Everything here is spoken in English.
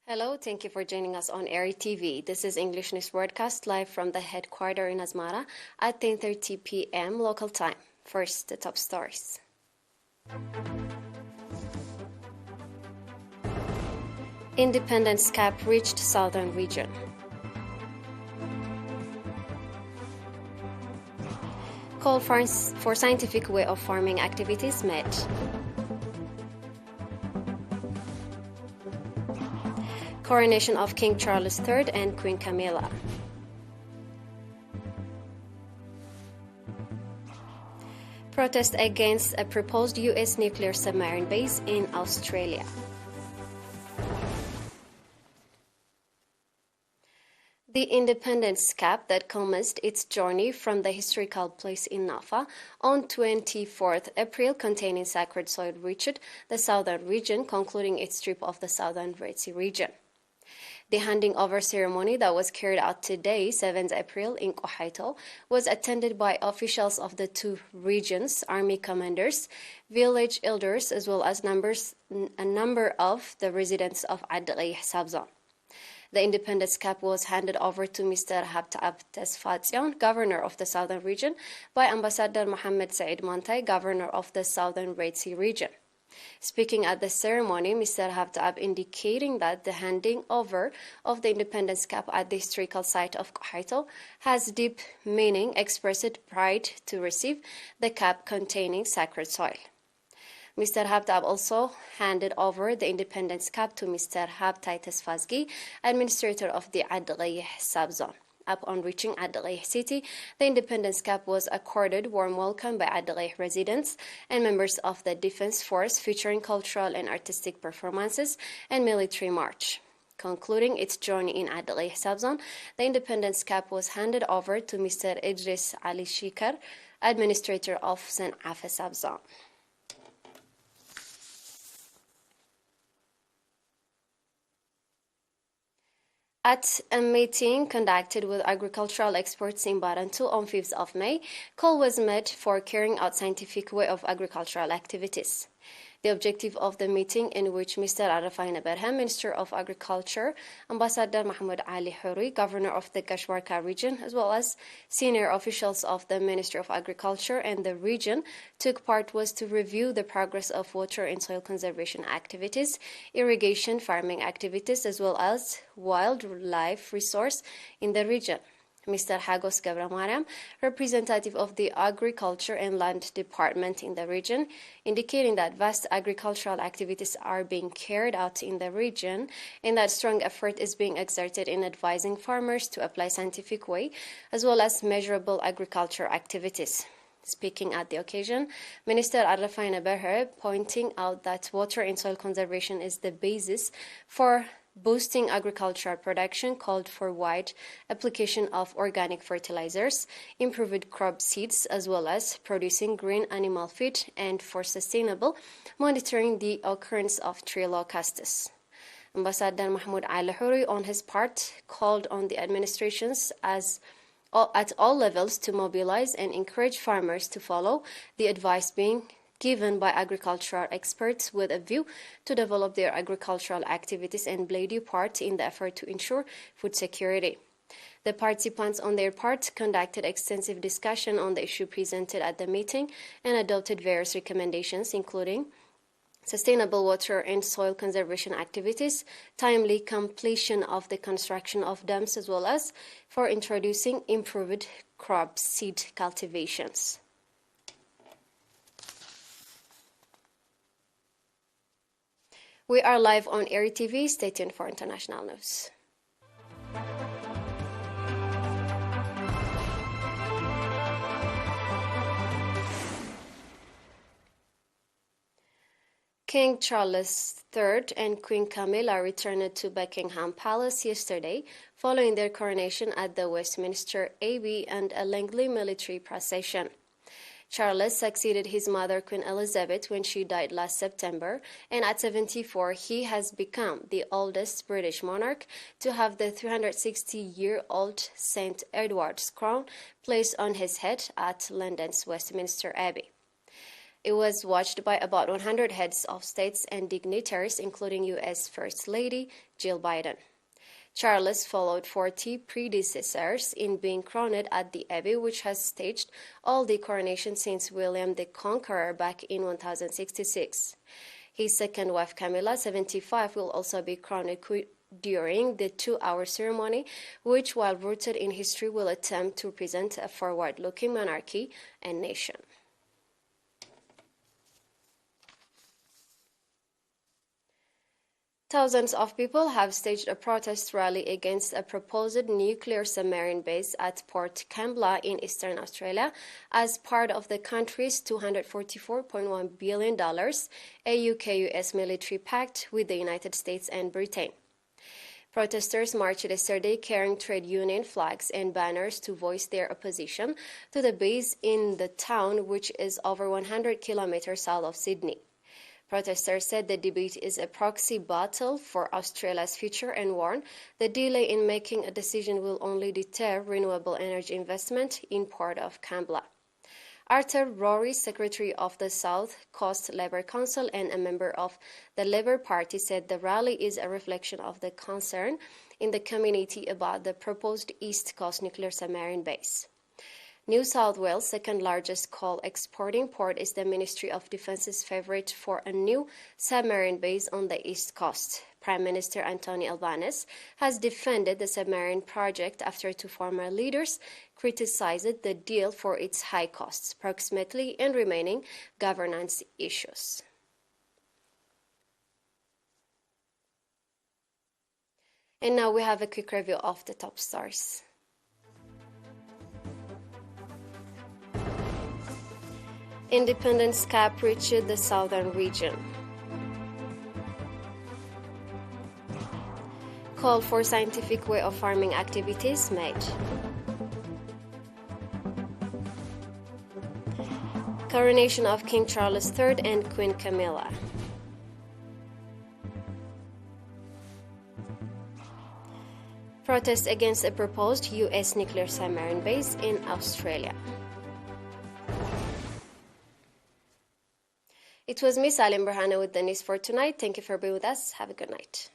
Hello, thank you for joining us on ERi-TV. This is English News Broadcast live from the headquarters in Asmara at 10:30 p.m. local time. First, the top stories. Independence cap reached southern region. Call for scientific way of farming activities met. Coronation of King Charles III and Queen Camilla. Protest against a proposed U.S. nuclear submarine base in Australia. The Independence Cap that commenced its journey from the historical place in Nafa on 24th April containing sacred soil reached the southern region, concluding its trip of the southern Red Sea region. The handing over ceremony that was carried out today, 7th April, in Qohaito, was attended by officials of the two regions, army commanders, village elders, as well as a number of the residents of Adli Sabzon. The Independence Cap was handed over to Mr. Habtab Tesfatzion, governor of the southern region, by Ambassador Mohammed Said Mantai, governor of the southern Red Sea region. Speaking at the ceremony, Mr. Habtab indicating that the handing over of the Independence Cap at the historical site of Qohaito has deep meaning, expressed pride to receive the cap containing sacred soil. Mr. Habtab also handed over the Independence Cap to Mr. Habtai Tesfazgi, administrator of the Adli Sabzon. Upon reaching Adli city, the Independence Cap was accorded warm welcome by Adli residents and members of the Defense Force, featuring cultural and artistic performances and military march. Concluding its journey in Adli Sabzon, the Independence Cap was handed over to Mr. Idris Ali Shikar, administrator of San'afe Sabzon. At a meeting conducted with agricultural experts in Barantu on 5th of May, call was made for carrying out scientific way of agricultural activities. The objective of the meeting, in which Mr. Arafai Naberham, Minister of Agriculture, Ambassador Mahmoud Ali Huri, Governor of the Kashwarka region, as well as senior officials of the Ministry of Agriculture and the region took part, was to review the progress of water and soil conservation activities, irrigation, farming activities, as well as wildlife resource in the region. Mr. Hagos Gabramariam, representative of the Agriculture and Land Department in the region, indicating that vast agricultural activities are being carried out in the region and that strong effort is being exerted in advising farmers to apply scientific way as well as measurable agriculture activities. Speaking at the occasion, Minister Arafai Naberham pointing out that water and soil conservation is the basis for boosting agricultural production, called for wide application of organic fertilizers, improved crop seeds, as well as producing green animal feed, and for sustainable monitoring the occurrence of tree locusts. Ambassador Mahmoud Ali Huri, on his part, called on the administrations at all levels to mobilize and encourage farmers to follow the advice being given by agricultural experts with a view to develop their agricultural activities and play due part in the effort to ensure food security. The participants on their part conducted extensive discussion on the issue presented at the meeting and adopted various recommendations, including sustainable water and soil conservation activities, timely completion of the construction of dams, as well as for introducing improved crop seed cultivations. We are live on ERi-TV. Stay tuned for international news. King Charles III and Queen Camilla returned to Buckingham Palace yesterday following their coronation at the Westminster Abbey and a lengthy military procession. Charles succeeded his mother, Queen Elizabeth, when she died last September, and at 74, he has become the oldest British monarch to have the 360-year-old St. Edward's crown placed on his head at London's Westminster Abbey. It was watched by about 100 heads of states and dignitaries, including U.S. First Lady Jill Biden. Charles followed 40 predecessors in being crowned at the Abbey, which has staged all the coronation since William the Conqueror back in 1066. His second wife, Camilla, 75, will also be crowned during the 2-hour ceremony, which, while rooted in history, will attempt to present a forward-looking monarchy and nation. Thousands of people have staged a protest rally against a proposed nuclear submarine base at Port Kembla in eastern Australia as part of the country's $244.1 billion UK-US military pact with the United States and Britain. Protesters marched yesterday carrying trade union flags and banners to voice their opposition to the base in the town, which is over 100 kilometers south of Sydney. Protesters said the debate is a proxy battle for Australia's future and warned the delay in making a decision will only deter renewable energy investment in Port of Kembla. Arthur Rory, Secretary of the South Coast Labour Council and a member of the Labour Party, said the rally is a reflection of the concern in the community about the proposed East Coast nuclear submarine base. New South Wales' second-largest coal exporting port is the Ministry of Defence's favourite for a new submarine base on the East Coast. Prime Minister Anthony Albanese has defended the submarine project after two former leaders criticized the deal for its high costs, proximity, and remaining governance issues. And now we have a quick review of the top stories. Independence cap reached the southern region. Call for scientific way of farming activities made. Coronation of King Charles III and Queen Camilla. Protest against a proposed U.S. nuclear submarine base in Australia. It was me, Salim Berhane, with the news for tonight. Thank you for being with us. Have a good night.